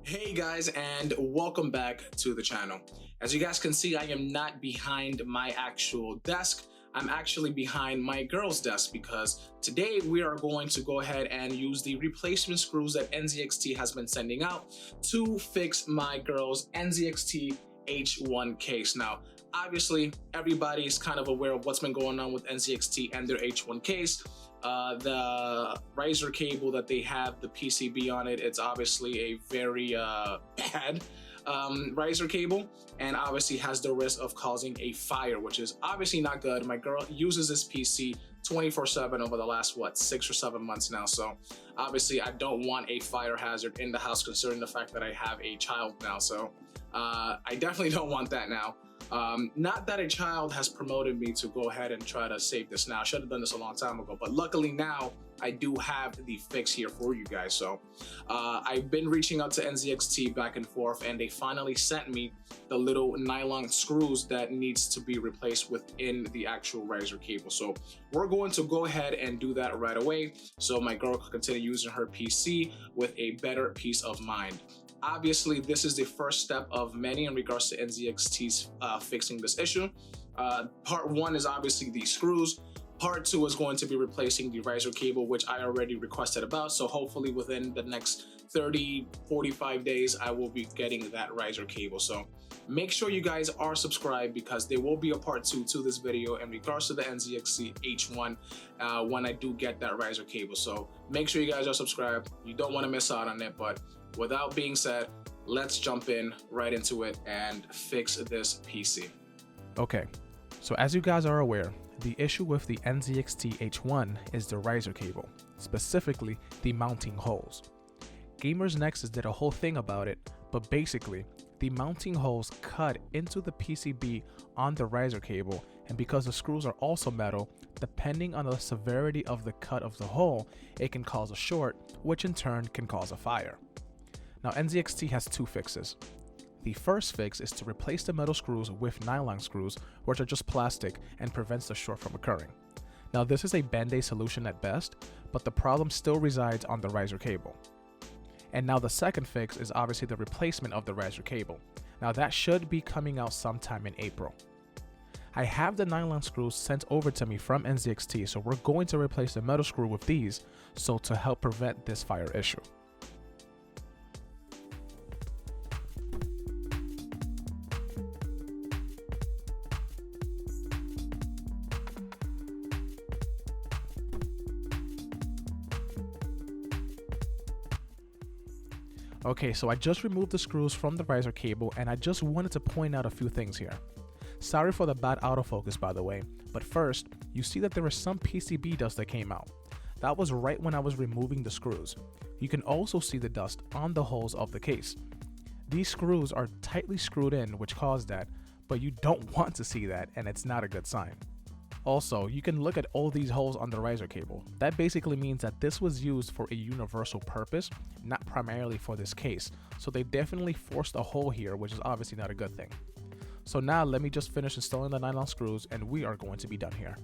Hey guys, and welcome back to the channel. As you guys can see, I am not behind my actual desk. I'm actually behind my girl's desk because today we are going to go ahead and use the replacement screws that NZXT has been sending out to fix my girl's NZXT H1 case. Now, obviously, everybody is kind of aware of what's been going on with NZXT and their H1 case. The riser cable that they have, the PCB on it, it's obviously a very bad riser cable, and obviously has the risk of causing a fire, which is obviously not good. My girl uses this PC 24/7 over the last 6 or 7 months now, so obviously I don't want a fire hazard in the house, considering the fact that I have a child now. So I definitely don't want that now. Not that a child has promoted me to go ahead and try to save this now. I should have done this a long time ago, but luckily now I do have the fix here for you guys. So I've been reaching out to NZXT back and forth, and they finally sent me the little nylon screws that needs to be replaced within the actual riser cable. So we're going to go ahead and do that right away, so my girl can continue using her PC with a better peace of mind. Obviously, this is the first step of many in regards to NZXT's fixing this issue. Part one is obviously the screws. Part two is going to be replacing the riser cable, which I already requested about. So hopefully within the next 30-45 days, I will be getting that riser cable. So make sure you guys are subscribed, because there will be a part two to this video in regards to the NZXT H1 when I do get that riser cable. So make sure you guys are subscribed. You don't want to miss out on it. But without being said, let's jump in right into it and fix this PC. Okay, so as you guys are aware, the issue with the NZXT H1 is the riser cable, specifically the mounting holes. Gamers Nexus did a whole thing about it, but basically, the mounting holes cut into the PCB on the riser cable, and because the screws are also metal, depending on the severity of the cut of the hole, it can cause a short, which in turn can cause a fire. Now, NZXT has two fixes. The first fix is to replace the metal screws with nylon screws, which are just plastic and prevents the short from occurring. Now, this is a band-aid solution at best, but the problem still resides on the riser cable. And now the second fix is obviously the replacement of the riser cable. Now, that should be coming out sometime in April. I have the nylon screws sent over to me from NZXT, so we're going to replace the metal screw with these, so to help prevent this fire issue. Okay, so I just removed the screws from the riser cable, and I just wanted to point out a few things here. Sorry for the bad autofocus, by the way, but first, you see that there is some PCB dust that came out. That was right when I was removing the screws. You can also see the dust on the holes of the case. These screws are tightly screwed in, which caused that, but you don't want to see that, and it's not a good sign. Also, you can look at all these holes on the riser cable. That basically means that this was used for a universal purpose, not primarily for this case. So they definitely forced a hole here, which is obviously not a good thing. So now let me just finish installing the nylon screws, and we are going to be done here.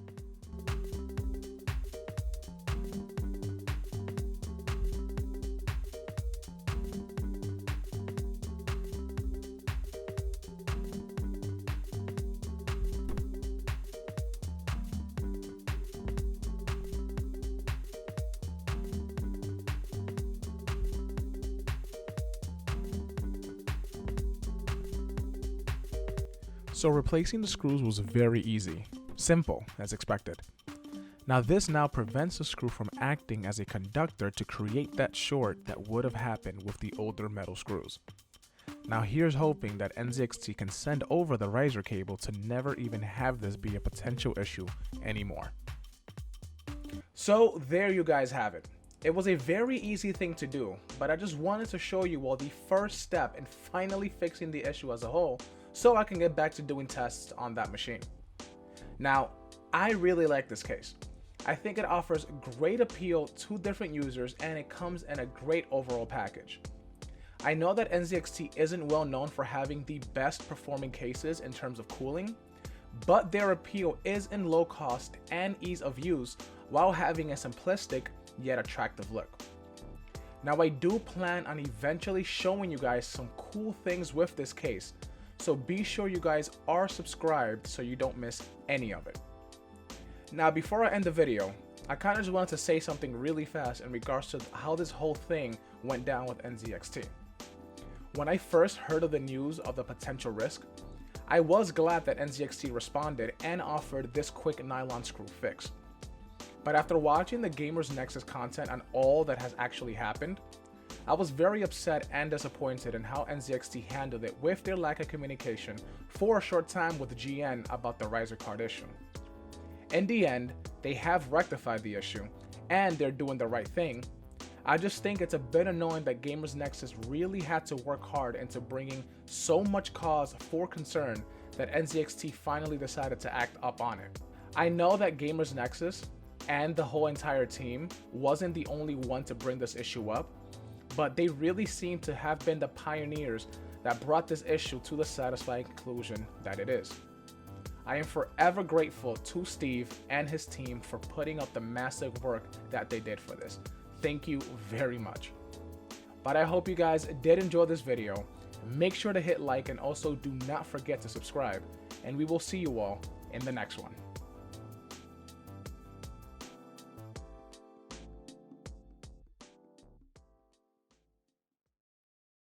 So replacing the screws was very easy, simple as expected. Now this prevents the screw from acting as a conductor to create that short that would have happened with the older metal screws. Now here's hoping that NZXT can send over the riser cable to never even have this be a potential issue anymore. So there you guys have it. It was a very easy thing to do, but I just wanted to show you all the first step in finally fixing the issue as a whole, so I can get back to doing tests on that machine. Now, I really like this case. I think it offers great appeal to different users, and it comes in a great overall package. I know that NZXT isn't well known for having the best performing cases in terms of cooling, but their appeal is in low cost and ease of use while having a simplistic yet attractive look. Now I do plan on eventually showing you guys some cool things with this case, so be sure you guys are subscribed so you don't miss any of it. Now before I end the video, I kind of just wanted to say something really fast in regards to how this whole thing went down with NZXT. When I first heard of the news of the potential risk, I was glad that NZXT responded and offered this quick nylon screw fix. But after watching the Gamers Nexus content on all that has actually happened, I was very upset and disappointed in how NZXT handled it with their lack of communication for a short time with GN about the riser card issue. In the end, they have rectified the issue, and they're doing the right thing. I just think it's a bit annoying that Gamers Nexus really had to work hard into bringing so much cause for concern that NZXT finally decided to act up on it. I know that Gamers Nexus and the whole entire team wasn't the only one to bring this issue up, but they really seem to have been the pioneers that brought this issue to the satisfying conclusion that it is. I am forever grateful to Steve and his team for putting up the massive work that they did for this. Thank you very much. But I hope you guys did enjoy this video. Make sure to hit like and also do not forget to subscribe, and we will see you all in the next one.